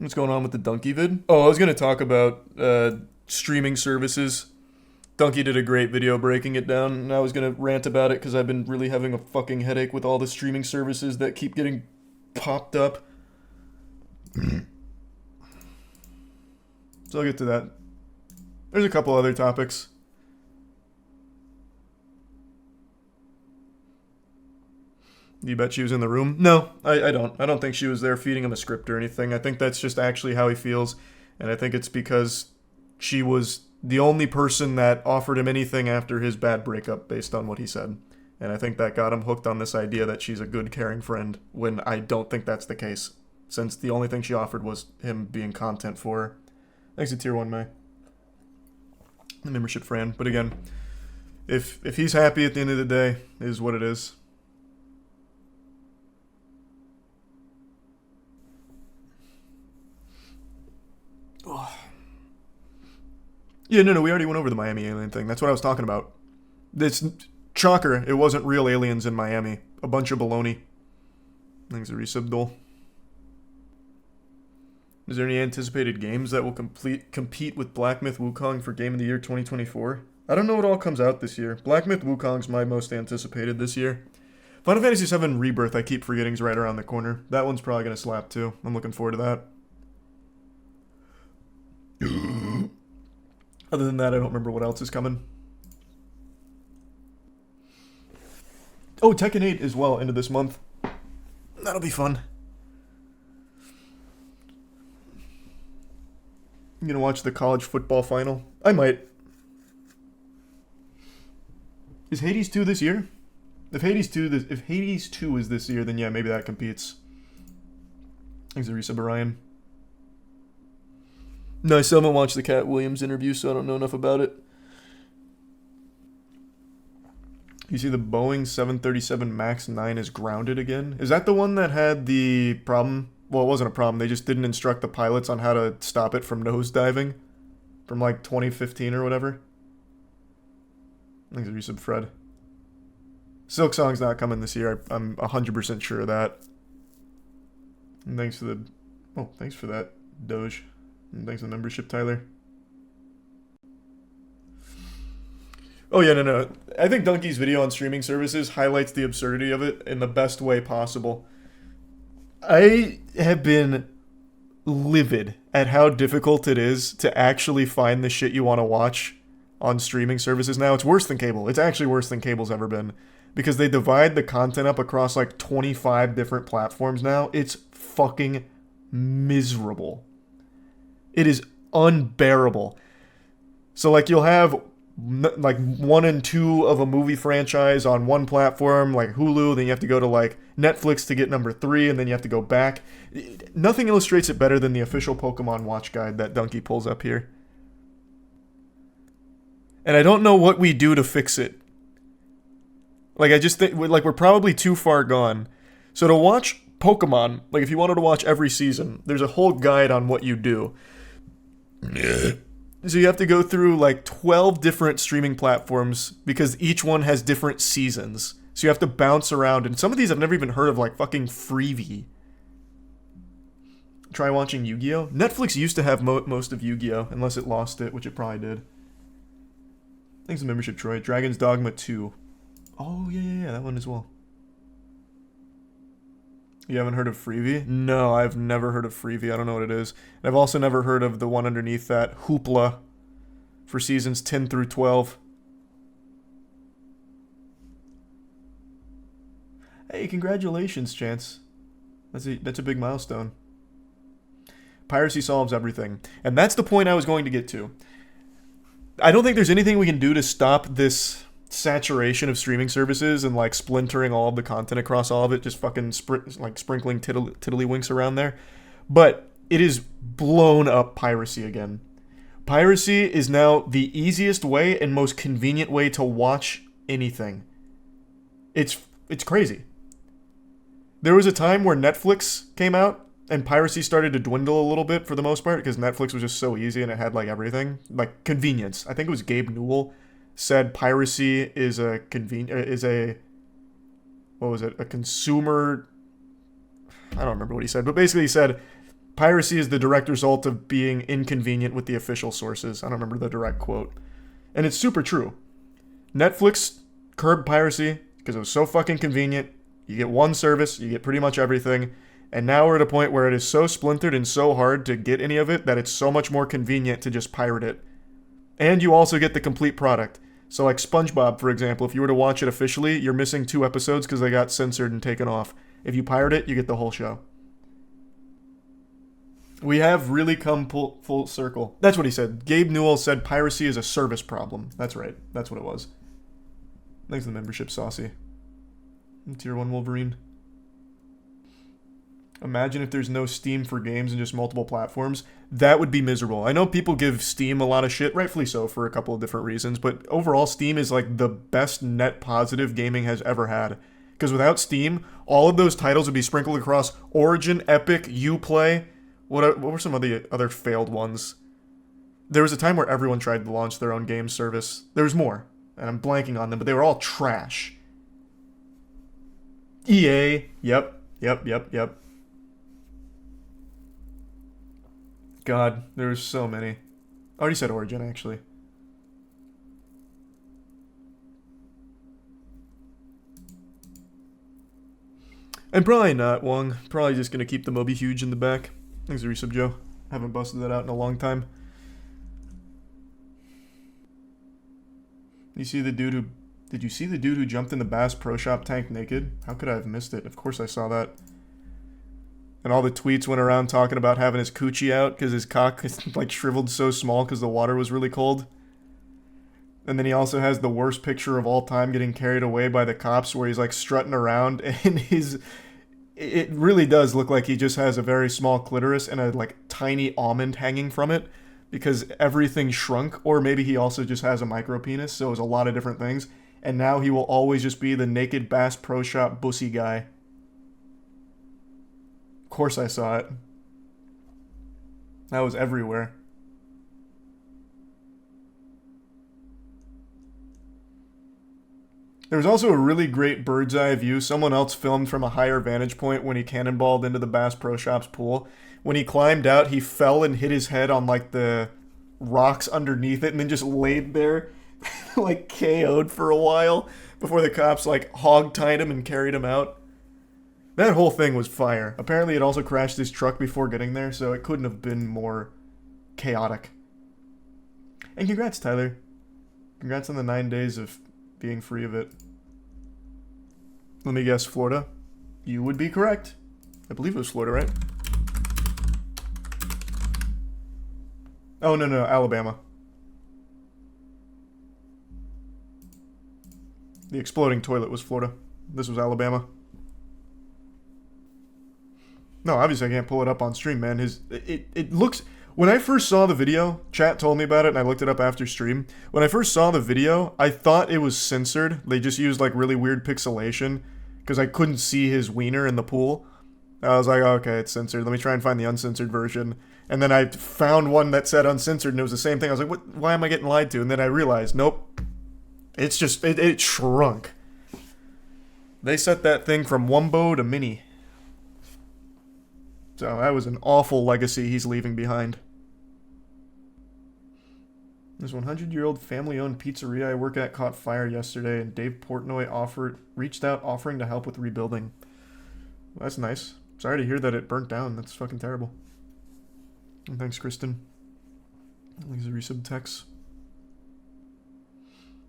What's going on with the Donkey vid? Oh, I was gonna talk about streaming services. Donkey did a great video breaking it down, and I was gonna rant about it because I've been really having a fucking headache with all the streaming services that keep getting popped up. So I'll get to that. There's a couple other topics. You bet she was in the room? No, I don't. I don't think she was there feeding him a script or anything. I think that's just actually how he feels. And I think it's because she was the only person that offered him anything after his bad breakup based on what he said. And I think that got him hooked on this idea that she's a good, caring friend when I don't think that's the case. Since the only thing she offered was him being content for her. Thanks to Tier 1 May. The membership friend. But again, if he's happy at the end of the day, is what it is. Oh. Yeah, no, we already went over the Miami alien thing. That's what I was talking about. It's shocker. It wasn't real aliens in Miami. A bunch of baloney. Thanks to Resubdol. Is there any anticipated games that will compete with Black Myth Wukong for Game of the Year 2024? I don't know what all comes out this year. Black Myth Wukong's my most anticipated this year. Final Fantasy VII Rebirth, I keep forgetting, is right around the corner. That one's probably going to slap too. I'm looking forward to that. Other than that, I don't remember what else is coming. Oh, Tekken 8 as well, end of this month. That'll be fun. You gonna watch the college football final? I might. Is Hades 2 this year? If Hades 2 is this year, then yeah, maybe that competes. Thanks, Arisa Barayan. No, I still haven't watched the Cat Williams interview, so I don't know enough about it. You see the Boeing 737 MAX 9 is grounded again? Is that the one that had the problem? Well, it wasn't a problem. They just didn't instruct the pilots on how to stop it from nosediving from like 2015 or whatever. Thanks, Resub Fred. Silk Song's not coming this year. I'm 100% sure of that. And thanks for the... Oh, thanks for that, Doge. And thanks for the membership, Tyler. Oh, yeah, no. I think Donkey's video on streaming services highlights the absurdity of it in the best way possible. I have been livid at how difficult it is to actually find the shit you want to watch on streaming services now. It's worse than cable. It's actually worse than cable's ever been. Because they divide the content up across like 25 different platforms now. It's fucking miserable. It is unbearable. So like you'll have like 1 and 2 of a movie franchise on one platform, like Hulu, then you have to go to like Netflix to get number 3, and then you have to go back. Nothing illustrates it better than the official Pokemon Watch Guide that Donkey pulls up here. And I don't know what we do to fix it. Like, I just think, like, we're probably too far gone. So to watch Pokemon, like, if you wanted to watch every season, there's a whole guide on what you do. So you have to go through, like, 12 different streaming platforms because each one has different seasons. So you have to bounce around. And some of these I've never even heard of, like fucking Freevee. Try watching Yu-Gi-Oh! Netflix used to have most of Yu-Gi-Oh! Unless it lost it, which it probably did. Thanks for membership, Troy. Dragon's Dogma 2. Oh, yeah, that one as well. You haven't heard of Freevee? No, I've never heard of Freevee. I don't know what it is. And I've also never heard of the one underneath that, Hoopla, for seasons 10 through 12. Hey, congratulations, Chance. That's a big milestone. Piracy solves everything. And that's the point I was going to get to. I don't think there's anything we can do to stop this saturation of streaming services and like splintering all of the content across all of it, just fucking sprinkling tiddlywinks around there. But it is blown up piracy again. Piracy is now the easiest way and most convenient way to watch anything. It's crazy. There was a time where Netflix came out and piracy started to dwindle a little bit for the most part because Netflix was just so easy and it had like everything, like convenience. I think it was Gabe Newell said piracy is a consumer, I don't remember what he said, but basically he said Piracy is the direct result of being inconvenient with the official sources. I don't remember the direct quote. And it's super true. Netflix curbed piracy because it was so fucking convenient. You get one service, you get pretty much everything. And now we're at a point where it is so splintered and so hard to get any of it that it's so much more convenient to just pirate it. And you also get the complete product. So like SpongeBob, for example, if you were to watch it officially, you're missing 2 episodes because they got censored and taken off. If you pirate it, you get the whole show. We have really come full circle. That's what he said. Gabe Newell said piracy is a service problem. That's right. That's what it was. Thanks for the membership, Saucy. Tier 1 Wolverine. Imagine if there's no Steam for games and just multiple platforms. That would be miserable. I know people give Steam a lot of shit, rightfully so, for a couple of different reasons, but overall Steam is like the best net positive gaming has ever had. Because without Steam, all of those titles would be sprinkled across Origin, Epic, Uplay. What were some of the other failed ones? There was a time where everyone tried to launch their own game service. There's more, and I'm blanking on them, but they were all trash. EA, yep. God, there's so many. I already said Origin, actually. And probably not, Wong. Probably just gonna keep the Moby Huge in the back. Thanks for resub, Joe. Haven't busted that out in a long time. Did you see the dude who jumped in the Bass Pro Shop tank naked? How could I have missed it? Of course I saw that. And all the tweets went around talking about having his coochie out because his cock is like shriveled so small because the water was really cold. And then he also has the worst picture of all time getting carried away by the cops where he's like strutting around and it really does look like he just has a very small clitoris and a like tiny almond hanging from it because everything shrunk, or maybe he also just has a micro penis, so it was a lot of different things. And now he will always just be the naked Bass Pro Shop bussy guy. Of course I saw it. That was everywhere. There was also a really great bird's eye view someone else filmed from a higher vantage point when he cannonballed into the Bass Pro Shop's pool. When he climbed out, he fell and hit his head on like the rocks underneath it and then just laid there like KO'd for a while before the cops like hog-tied him and carried him out. That whole thing was fire. Apparently it also crashed his truck before getting there, so it couldn't have been more chaotic. And congrats, Tyler. Congrats on the 9 days of being free of it. Let me guess, Florida? You would be correct. I believe it was Florida, right? Oh, no, Alabama. The exploding toilet was Florida. This was Alabama. No, obviously I can't pull it up on stream, man. It looks... When I first saw the video, chat told me about it and I looked it up after stream. When I first saw the video, I thought it was censored. They just used like really weird pixelation because I couldn't see his wiener in the pool. I was like, okay, it's censored. Let me try and find the uncensored version. And then I found one that said uncensored and it was the same thing. I was like, what? Why am I getting lied to? And then I realized, nope. It's just, it shrunk. They set that thing from Wumbo to Mini. So that was an awful legacy he's leaving behind. This 100-year-old family-owned pizzeria I work at caught fire yesterday, and Dave Portnoy reached out offering to help with rebuilding. Well, that's nice. Sorry to hear that it burnt down. That's fucking terrible. And thanks, Kristen. Thanks for resub text.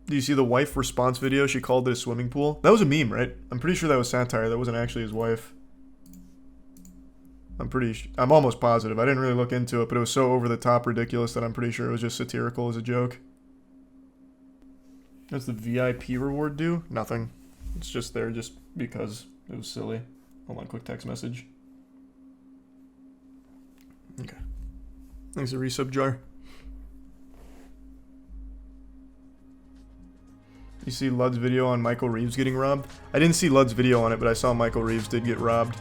Do you see the wife response video? She called it a swimming pool. That was a meme, right? I'm pretty sure that was satire. That wasn't actually his wife. I'm almost positive. I didn't really look into it, but it was so over-the-top ridiculous that I'm pretty sure it was just satirical as a joke. What's the VIP reward do? Nothing. It's just there just because it was silly. Hold on, quick text message. Okay. Thanks for resub, Jar. You see Lud's video on Michael Reeves getting robbed? I didn't see Lud's video on it, but I saw Michael Reeves did get robbed.